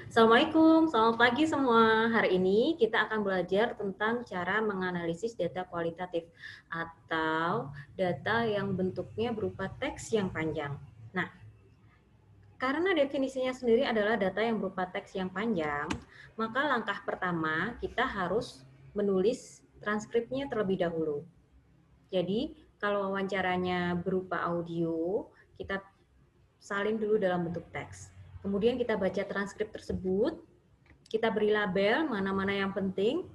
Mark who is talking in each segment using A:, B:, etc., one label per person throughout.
A: Assalamualaikum, selamat pagi semua. Hari ini kita akan belajar tentang cara menganalisis data kualitatif atau data yang bentuknya berupa teks yang panjang. Nah, karena definisinya sendiri adalah data yang berupa teks yang panjang, maka langkah pertama kita harus menulis transkripnya terlebih dahulu. Jadi, kalau wawancaranya berupa audio, kita salin dulu dalam bentuk teks. Kemudian kita baca transkrip tersebut, kita beri label mana-mana yang penting,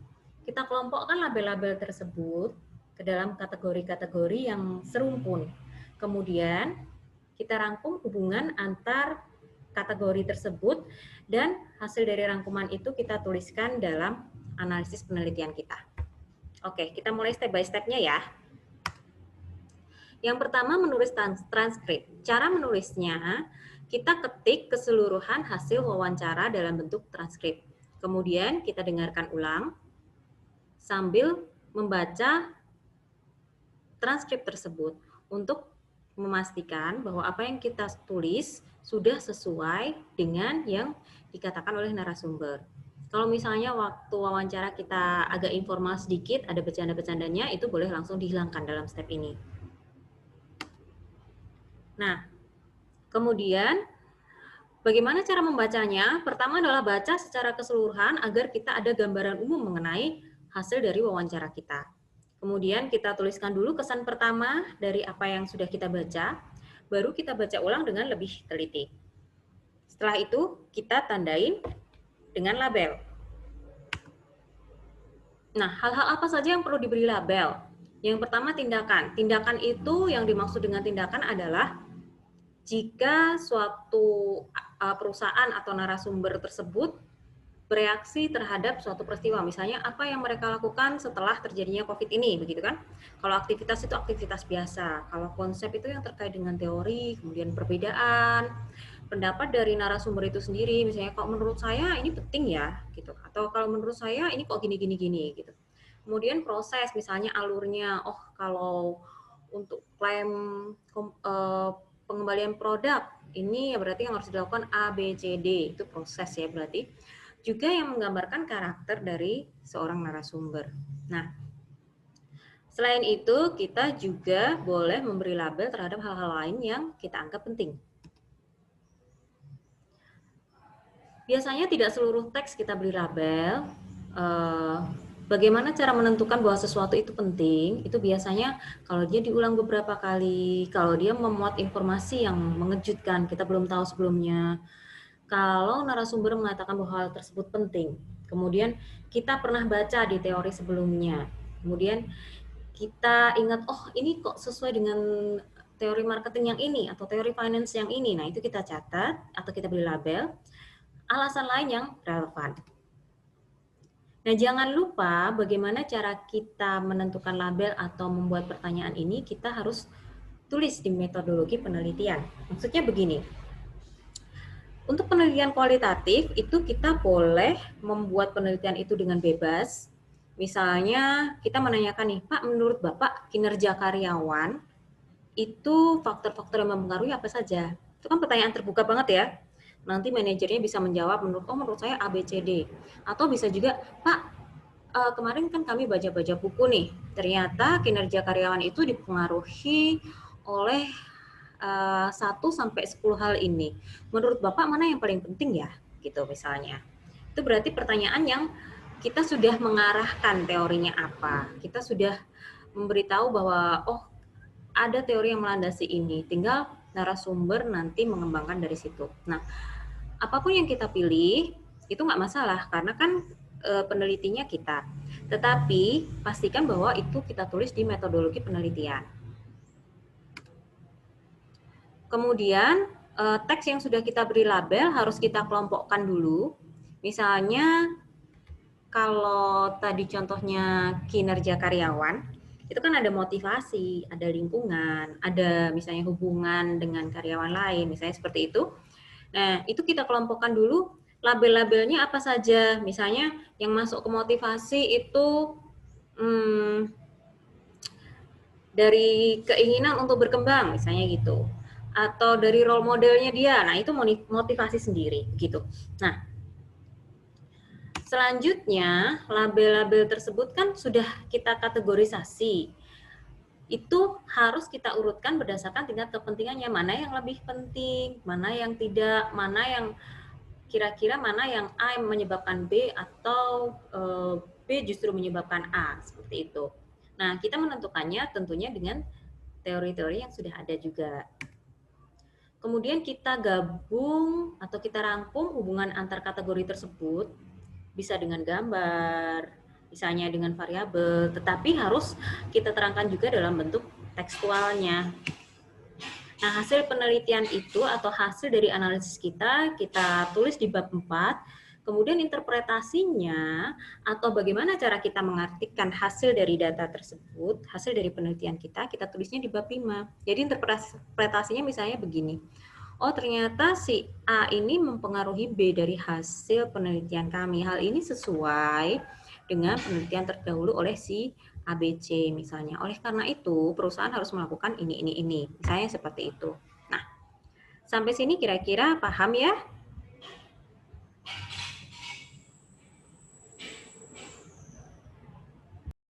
A: kita kelompokkan label-label tersebut ke dalam kategori-kategori yang serumpun. Kemudian kita rangkum hubungan antar kategori tersebut dan hasil dari rangkuman itu kita tuliskan dalam analisis penelitian kita. Oke, kita mulai step by step-nya ya. Yang pertama menulis transkrip. Cara menulisnya, kita ketik keseluruhan hasil wawancara dalam bentuk transkrip. Kemudian kita dengarkan ulang sambil membaca transkrip tersebut untuk memastikan bahwa apa yang kita tulis sudah sesuai dengan yang dikatakan oleh narasumber. Kalau misalnya waktu wawancara kita agak informal sedikit, ada bercanda-bercandanya, itu boleh langsung dihilangkan dalam step ini. Nah, kemudian bagaimana cara membacanya? Pertama adalah baca secara keseluruhan agar kita ada gambaran umum mengenai hasil dari wawancara kita. Kemudian kita tuliskan dulu kesan pertama dari apa yang sudah kita baca, baru kita baca ulang dengan lebih teliti. Setelah itu kita tandain dengan label. Nah, hal-hal apa saja yang perlu diberi label? Yang pertama tindakan. Tindakan itu yang dimaksud dengan tindakan adalah jika suatu perusahaan atau narasumber tersebut bereaksi terhadap suatu peristiwa, misalnya apa yang mereka lakukan setelah terjadinya COVID ini, begitu kan? Kalau aktivitas itu aktivitas biasa, kalau konsep itu yang terkait dengan teori, kemudian perbedaan, pendapat dari narasumber itu sendiri, misalnya kalau menurut saya ini penting ya, gitu, atau kalau menurut saya ini kok gini, gitu. Kemudian proses, misalnya alurnya, oh kalau untuk klaim pengembalian produk, ini ya berarti yang harus dilakukan A, B, C, D, itu proses ya berarti. Juga yang menggambarkan karakter dari seorang narasumber. Nah, selain itu kita juga boleh memberi label terhadap hal-hal lain yang kita anggap penting. Biasanya tidak seluruh teks kita beri label. Bagaimana cara menentukan bahwa sesuatu itu penting? Itu biasanya kalau dia diulang beberapa kali, kalau dia memuat informasi yang mengejutkan, kita belum tahu sebelumnya. Kalau narasumber mengatakan bahwa hal tersebut penting, kemudian kita pernah baca di teori sebelumnya, kemudian kita ingat, oh ini kok sesuai dengan teori marketing yang ini atau teori finance yang ini, nah itu kita catat atau kita beri label. Alasan lain yang relevan. Nah, jangan lupa bagaimana cara kita menentukan label atau membuat pertanyaan ini, kita harus tulis di metodologi penelitian. Maksudnya begini, untuk penelitian kualitatif itu kita boleh membuat penelitian itu dengan bebas. Misalnya kita menanyakan nih, Pak, menurut Bapak kinerja karyawan itu faktor-faktor yang mempengaruhi apa saja? Itu kan pertanyaan terbuka banget ya. Nanti manajernya bisa menjawab menurut saya A, B, C, D. Atau bisa juga, Pak, kemarin kan kami baca-baca buku nih, ternyata kinerja karyawan itu dipengaruhi oleh 1 sampai 10 hal ini. Menurut Bapak mana yang paling penting ya? Gitu misalnya. Itu berarti pertanyaan yang kita sudah mengarahkan teorinya apa. Kita sudah memberitahu bahwa oh ada teori yang melandasi ini, tinggal narasumber nanti mengembangkan dari situ. Nah, apapun yang kita pilih itu nggak masalah karena kan penelitinya kita. Tetapi pastikan bahwa itu kita tulis di metodologi penelitian. Kemudian teks yang sudah kita beri label harus kita kelompokkan dulu. Misalnya kalau tadi contohnya kinerja karyawan, itu kan ada motivasi, ada lingkungan, ada misalnya hubungan dengan karyawan lain, misalnya seperti itu. Nah, itu kita kelompokkan dulu label-labelnya apa saja. Misalnya yang masuk ke motivasi itu dari keinginan untuk berkembang, misalnya gitu. Atau dari role modelnya dia, nah itu motivasi sendiri gitu. Nah, Selanjutnya, label-label tersebut kan sudah kita kategorisasi. Itu harus kita urutkan berdasarkan tingkat kepentingannya, mana yang lebih penting, mana yang tidak, mana yang kira-kira mana yang A menyebabkan B atau B justru menyebabkan A, seperti itu. Nah, kita menentukannya tentunya dengan teori-teori yang sudah ada juga. Kemudian kita gabung atau kita rangkum hubungan antar kategori tersebut, bisa dengan gambar, misalnya dengan variabel, tetapi harus kita terangkan juga dalam bentuk tekstualnya. Nah, hasil penelitian itu atau hasil dari analisis kita tulis di bab 4, kemudian interpretasinya atau bagaimana cara kita mengartikan hasil dari data tersebut, hasil dari penelitian kita tulisnya di bab 5. Jadi interpretasinya misalnya begini. Oh, ternyata si A ini mempengaruhi B dari hasil penelitian kami. Hal ini sesuai dengan penelitian terdahulu oleh si ABC misalnya. Oleh karena itu, perusahaan harus melakukan ini. Misalnya seperti itu. Nah, sampai sini kira-kira paham ya?